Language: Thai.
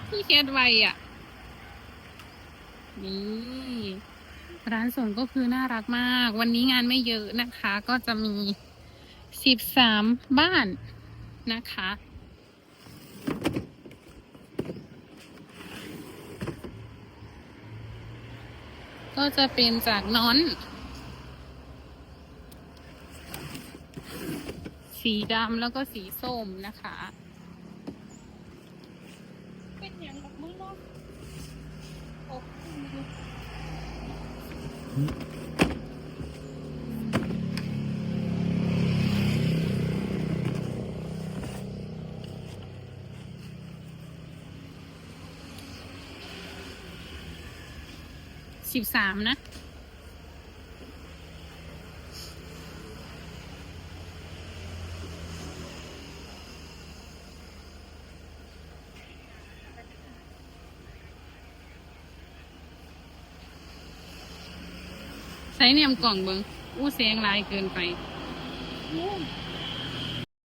ที่แคทไวอ่ะนี่ร้านส่งก็คือน่ารักมาก วันนี้งานไม่เยอะนะคะ ก็จะมี13 บ้านนะคะ ก็จะเป็นจากน้อนสีดำแล้วก็สีส้มนะคะ เป็นอย่างกับมึงเนาะ13นะใช้เนียมกล่องเบิงอู้เสียงลายเกินไป